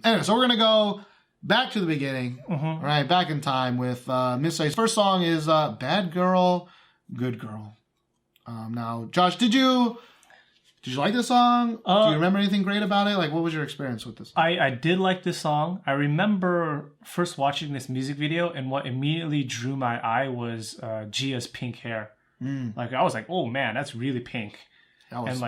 Anyway, so we're gonna go back to the beginning, right? Back in time with Miss A's first song is "Bad Girl, Good Girl." Now, Josh, did you like this song? Do you remember anything great about it? Like, what was your experience with this? I did like this song. I remember first watching this music video, and what immediately drew my eye was Gia's pink hair. Like, I was like, oh man, that's really pink. That was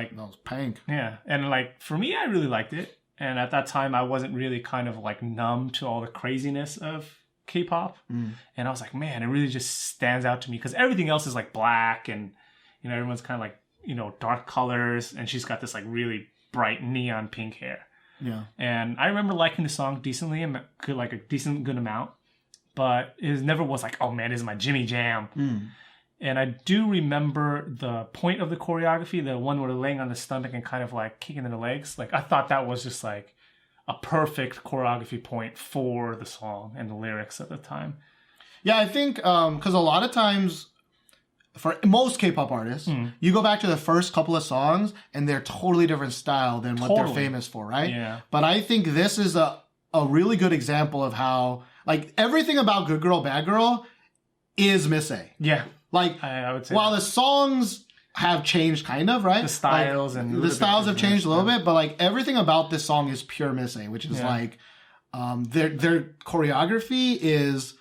pink. Yeah, and like for me, I really liked it. And at that time, I wasn't really kind of like numb to all the craziness of K-pop. And I was like, man, it really just stands out to me because everything else is like black and, you know, everyone's kind of like, you know, dark colors. And she's got this like really bright neon pink hair. Yeah. And I remember liking the song decently, like a decent good amount. But it never was like, oh man, this is my Jimmy Jam. And I do remember the point of the choreography, the one where they're laying on the stomach and kind of like kicking in the legs. Like, I thought that was just like a perfect choreography point for the song and the lyrics at the time. Yeah, I think because a lot of times for most K-pop artists, you go back to the first couple of songs and they're totally different style than what they're famous for, right? Yeah. But I think this is a really good example of how, like, everything about Good Girl, Bad Girl is Miss A. Yeah. Like, I would say while the songs have changed kind of, right? The styles like, and the styles have changed a little bit, but like everything about this song is pure Miss A, which is like their choreography is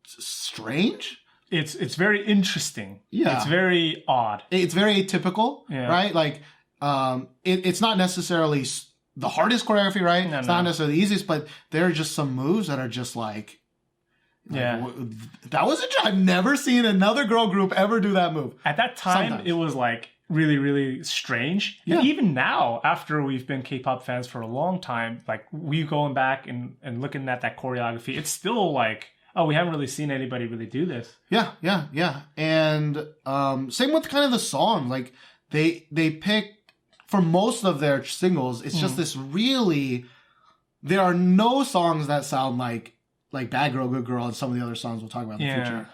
strange. It's very interesting. Yeah. It's very odd. It's very atypical, right? Like it's not necessarily the hardest choreography, right? It's not necessarily the easiest, but there are just some moves that are just like that was I've never seen another girl group ever do that move. At that time, It was like really, really strange. Yeah. And even now, after we've been K-pop fans for a long time, like we going back and looking at that choreography, it's still like, oh, we haven't really seen anybody really do this. Yeah. And same with kind of the song. Like they pick for most of their singles, it's just this really, there are no songs that sound like Bad Girl, Good Girl, and some of the other songs we'll talk about in the future.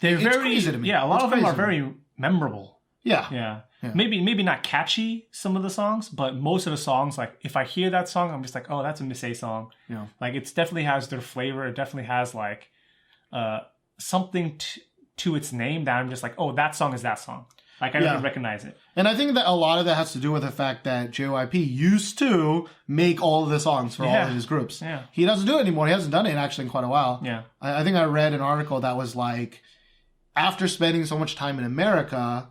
They're it's very crazy to me. Yeah, a lot of them are very memorable. Yeah. Maybe not catchy, some of the songs, but most of the songs, like if I hear that song, I'm just like, oh, that's a Miss A song. Yeah. Like it definitely has their flavor. It definitely has like something to its name that I'm just like, oh, that song is that song. Like, I really recognize it. And I think that a lot of that has to do with the fact that JYP used to make all of the songs for all of his groups. Yeah. He doesn't do it anymore. He hasn't done it actually in quite a while. Yeah. I think I read an article that was like, after spending so much time in America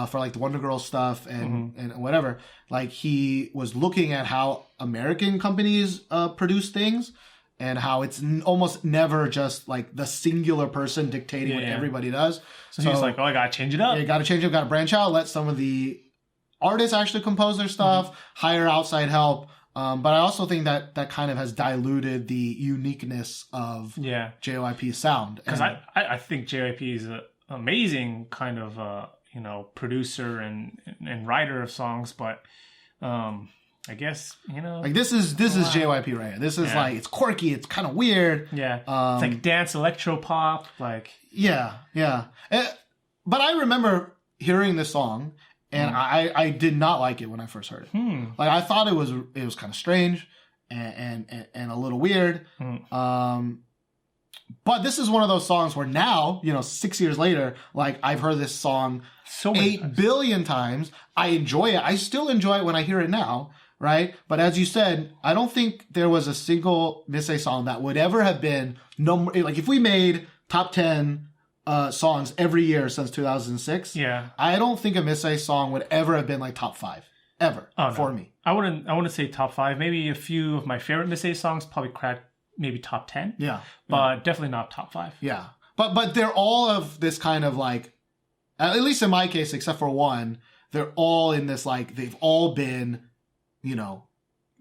for like the Wonder Girls stuff and whatever, like he was looking at how American companies produce things and how it's almost never just like the singular person dictating what everybody does. So he's like, oh, I gotta change it up. You gotta change it up, gotta branch out, let some of the artists actually compose their stuff, hire outside help. But I also think that kind of has diluted the uniqueness of JYP's sound. Because I think JYP is an amazing kind of, producer and writer of songs, but I guess, like this is JYP right here. This is like, it's quirky, it's kind of weird. Yeah. It's like dance electro pop, like. Yeah. But I remember hearing this song and I did not like it when I first heard it. Like I thought it was kind of strange and a little weird. But this is one of those songs where now, 6 years later, like I've heard this song so 8 billion times. I enjoy it. I still enjoy it when I hear it now. Right? But as you said, I don't think there was a single Miss A song that would ever have been like if we made top 10 songs every year since 2006. Yeah. I don't think a Miss A song would ever have been like top 5 ever for me. I wouldn't say top 5. Maybe a few of my favorite Miss A songs probably cracked maybe top 10. Yeah. But definitely not top 5. Yeah. But they're all of this kind of like, at least in my case, except for one, they're all in this like, they've all been,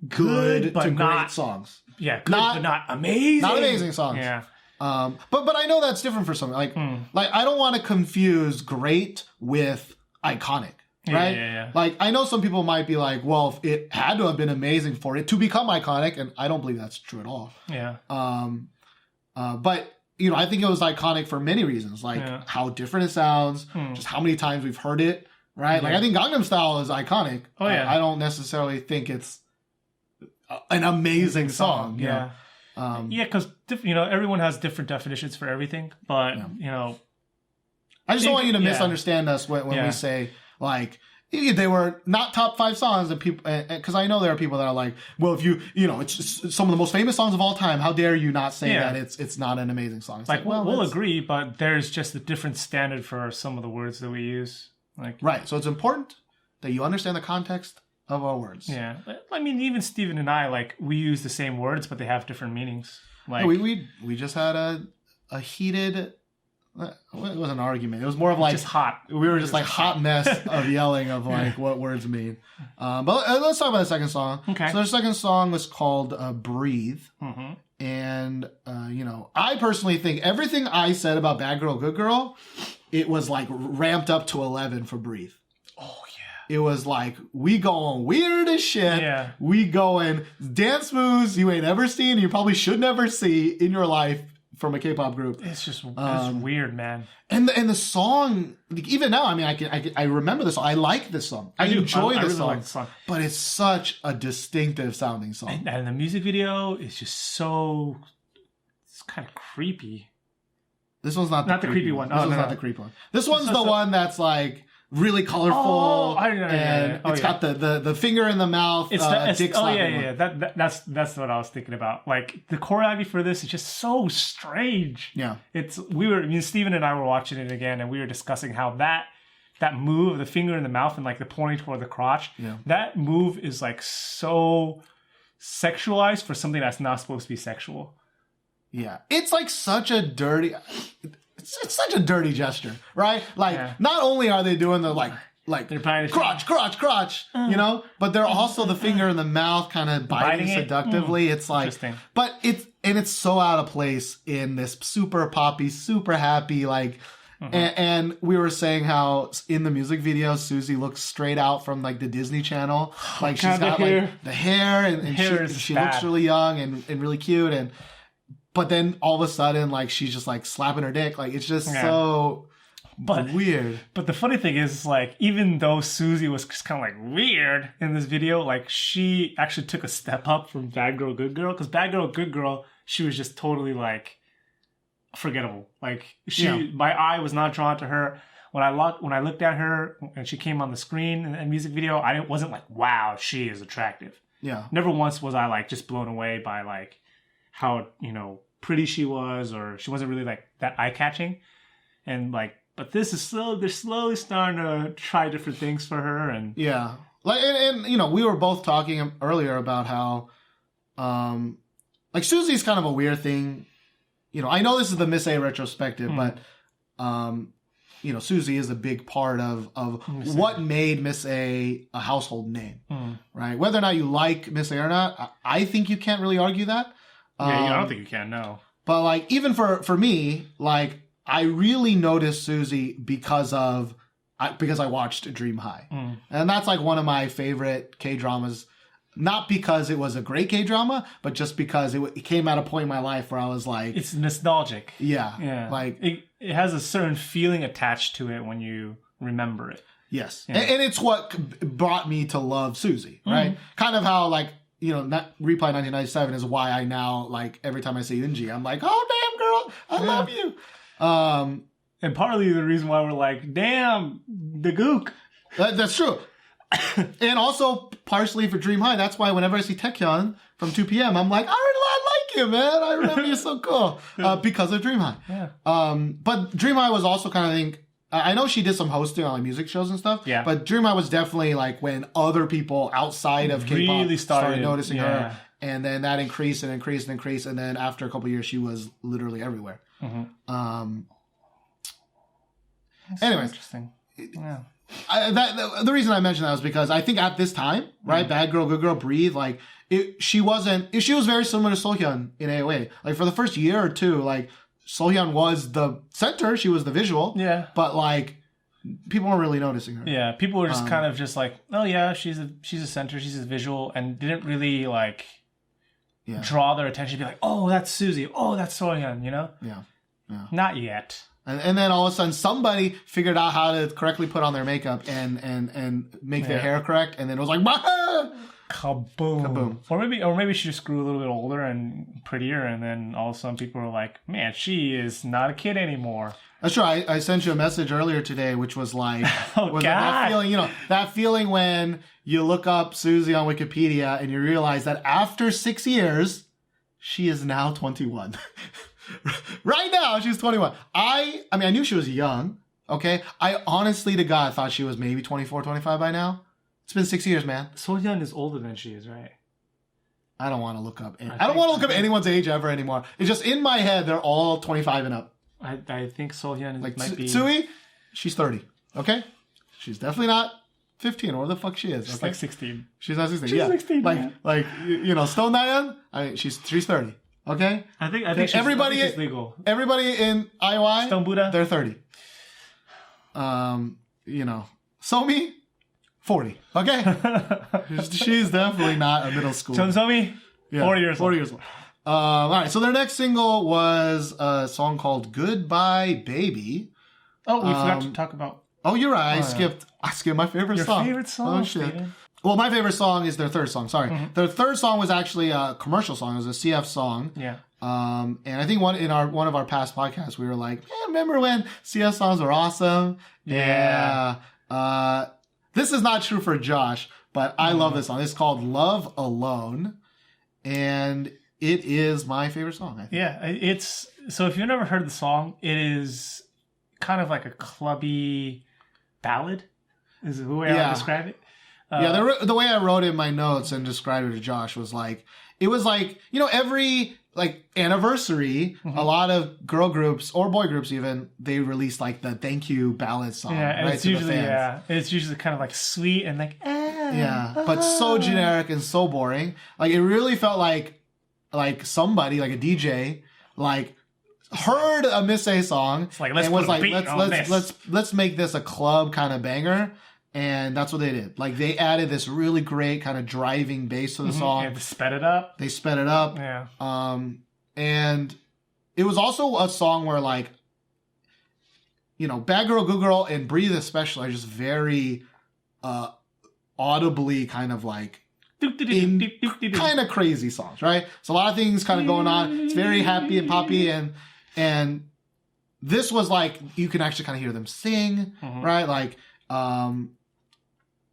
good but to not, great songs. Yeah, good, but not amazing. Not amazing songs. Yeah. But I know that's different for some. Like I don't want to confuse great with iconic, right? Yeah. Like I know some people might be like, well, it had to have been amazing for it to become iconic, and I don't believe that's true at all. Yeah. But I think it was iconic for many reasons, like how different it sounds, just how many times we've heard it. Right? Like, I think Gangnam Style is iconic. Oh, yeah. I don't necessarily think it's an amazing song. Yeah. Because everyone has different definitions for everything, but I just don't want you to misunderstand us when we say like they were not top 5 songs, and people, because I know there are people that are like, well, if it's just some of the most famous songs of all time, how dare you not say that it's not an amazing song? It's like we'll agree, but there's just a different standard for some of the words that we use. Right, so it's important that you understand the context of our words. Yeah, I mean, even Steven and I, we use the same words, but they have different meanings. We just had a heated. It was an argument. It was more of like just hot. We were just like hot mess of yelling of like what words mean. But let's talk about the second song. Okay. So the second song was called "Breathe," and I personally think everything I said about "Bad Girl, Good Girl," it was like ramped up to 11 for "Breathe." Oh yeah. It was like we going weird as shit. Yeah. We going dance moves you ain't ever seen. You probably should never see in your life. From a K-pop group, it's just it's weird, man. And the song, even now, I mean, I remember this song. I like this song. I enjoy this song, like the song, but it's such a distinctive sounding song. And the music video is just it's kind of creepy. This one's not the creepy one. This one's not the creepy one. This one's the one that's like really colorful. It's got the finger in the mouth. Dick yeah. That's what I was thinking about. Like the choreography for this is just so strange. Yeah, Steven and I were watching it again, and we were discussing how that move, the finger in the mouth and like the pointing toward the crotch. Yeah, that move is like so sexualized for something that's not supposed to be sexual. Yeah, it's like such a dirty. It's such a dirty gesture, right? Like, not only are they doing the like they're crotch, but they're also the finger in the mouth, kind of biting seductively. It's like, but it's so out of place in this super poppy, super happy, and we were saying how in the music video, Suzy looks straight out from like the Disney Channel. Like she's got like the hair and she looks really young and really cute but then all of a sudden, like, she's just, like, slapping her dick. Like, it's just so weird. But the funny thing is, like, even though Suzy was just kind of, like, weird in this video, like, she actually took a step up from Bad Girl, Good Girl. Because Bad Girl, Good Girl, she was just totally, like, forgettable. Like, my eye was not drawn to her. When I looked at her and she came on the screen in the music video, I wasn't like, wow, she is attractive. Yeah. Never once was I, like, just blown away by, like, how pretty she was, or she wasn't really like that eye-catching, and like, but this is they're slowly starting to try different things for her, and like, and we were both talking earlier about how like Suzy's kind of a weird thing. I know this is the Miss A retrospective, but Suzy is a big part of what made Miss A household name, right? Whether or not you like Miss A or not, I think you can't really argue that. I don't think you can, no. But, like, even for me, like, I really noticed Suzy because I watched Dream High. And that's, like, one of my favorite K-dramas. Not because it was a great K-drama, but just because it came at a point in my life where I was like... It's nostalgic. Yeah. Like... It has a certain feeling attached to it when you remember it. Yes. Yeah. And it's what brought me to love Suzy, right? Kind of how, like... Reply 1997 is why I now, like, every time I say Eunji, I'm like, oh, damn, girl, I love you. And partly the reason why we're like, damn, the gook. That's true. And also, partially for Dream High, that's why whenever I see Taecyeon from 2 p.m., I'm like, I like you, man. I remember you're so cool. Because of Dream High. Yeah. But Dream High was also kind of, I think, I know she did some hosting on like music shows and stuff. Yeah. But Dream High was definitely like when other people outside of K-pop really started noticing her. And then that increased and increased and increased. And then after a couple of years, she was literally everywhere. Anyways. Interesting. Yeah. The reason I mentioned that was because I think at this time, right, Bad Girl, Good Girl, Breathe, like, she was very similar to Sohyun in AOA. Like, for the first year or two, like, Sohyun was the center, she was the visual. Yeah. But, like, people weren't really noticing her. Yeah, people were just kind of just like, oh, yeah, she's a center, she's a visual, and didn't really, like, draw their attention, be like, oh, that's Suzy, oh, that's Sohyun, Yeah. Not yet. And then all of a sudden somebody figured out how to correctly put on their makeup and make their hair correct, and then it was like, bah! Kaboom. Or maybe she just grew a little bit older and prettier, and then all of a sudden people were like, man, she is not a kid anymore. That's true. I sent you a message earlier today, which was like, God. that feeling, that feeling when you look up Suzy on Wikipedia and you realize that after 6 years, she is now 21. Right now, she's 21. I knew she was young. Okay. I honestly to God thought she was maybe 24, 25 by now. It's been 6 years, man. Sohyun is older than she is, right? I don't want to look up. I don't want to look up anyone's age ever anymore. It's just in my head, they're all 25 and up. I think Sohyun might be... Tsui, she's 30. Okay? She's definitely not 15 or where the fuck she is. She's okay? like 16. She's not 16. She's 16. Stone Nayan, she's 30. Okay? I think she's legal. Everybody in IOI, Stone Buddha, they're 30. Somi, 40. Okay? She's definitely not a middle school. Somi, 40 years old. All right, so their next single was a song called "Goodbye, Baby." Oh, we forgot to talk about. Oh, you're right. I skipped my favorite song. Your favorite song? Oh shit. Well, my favorite song is their third song. Sorry, their third song was actually a commercial song. It was a CF song. Yeah. And I think one of our past podcasts, we were like, man, remember when CF songs were awesome? Yeah. This is not true for Josh, but I love this song. It's called "Love Alone," and it is my favorite song, I think. Yeah, so if you've never heard the song, it is kind of like a clubby ballad, is the way I would describe it. The way I wrote it in my notes and described it to Josh was like, it was like, every like anniversary, a lot of girl groups or boy groups even, they release like the thank you ballad song. Yeah, and right, it's usually kind of like sweet and like, but so generic and so boring. Like it really felt like somebody, like a DJ, like heard a Miss A song and was like, let's make this a club kind of banger, and that's what they did. Like they added this really great kind of driving bass to the song. Yeah, they sped it up. Yeah. And it was also a song where like, Bad Girl, Good Girl, and Breathe especially are just very audibly kind of like kind of crazy songs, right? So a lot of things kind of going on. It's very happy and poppy, and this was like you can actually kind of hear them sing, right? Like, and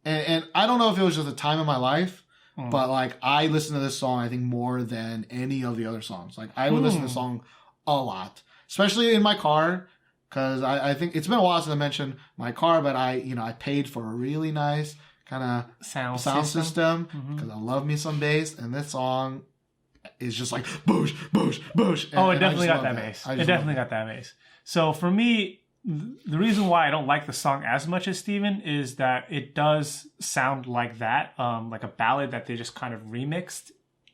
I don't know if it was just a time in my life, but like I listened to this song I think more than any of the other songs. Like I would listen to the song a lot, especially in my car, because I think it's been a while since I mentioned my car, but I paid for a really nice kind of sound system because I love me some bass, and this song is just like boosh, boosh, boosh. It definitely got that bass. It definitely got that bass. So for me, the reason why I don't like the song as much as Steven is that it does sound like that, like a ballad that they just kind of remixed,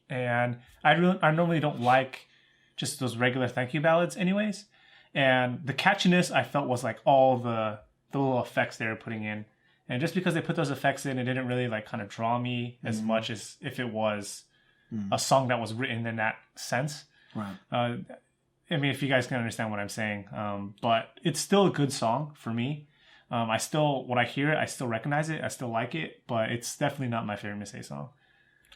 and I normally don't like just those regular thank you ballads anyways. And the catchiness I felt was like all the little effects they were putting in. And just because they put those effects in, it didn't really like kind of draw me as much as if it was a song that was written in that sense. Right. I mean, if you guys can understand what I'm saying, but it's still a good song for me. When I hear it, I still recognize it. I still like it, but it's definitely not my favorite Miss A song.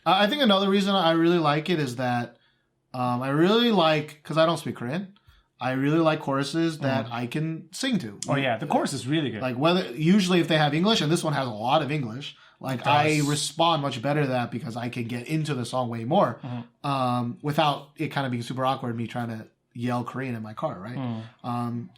I think another reason I really like it is that I really like, because I don't speak Korean, I really like choruses that I can sing to. Oh yeah, the chorus is really good. Like usually if they have English, and this one has a lot of English, like I respond much better to that because I can get into the song way more, without it kind of being super awkward, me trying to yell Korean in my car, right?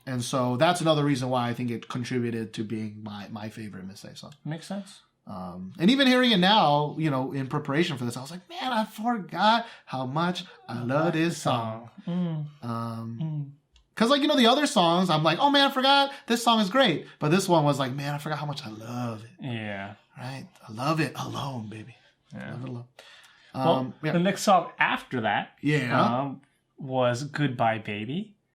And so that's another reason why I think it contributed to being my favorite Miss A song. Makes sense. And even hearing it now, in preparation for this, I was like, man, I forgot how much I love this song. Because the other songs, I'm like, oh man, I forgot this song is great. But this one was like, man, I forgot how much I love it. Yeah. Right? I love it alone, baby. Yeah. Love it alone. The next song after that was Goodbye Baby.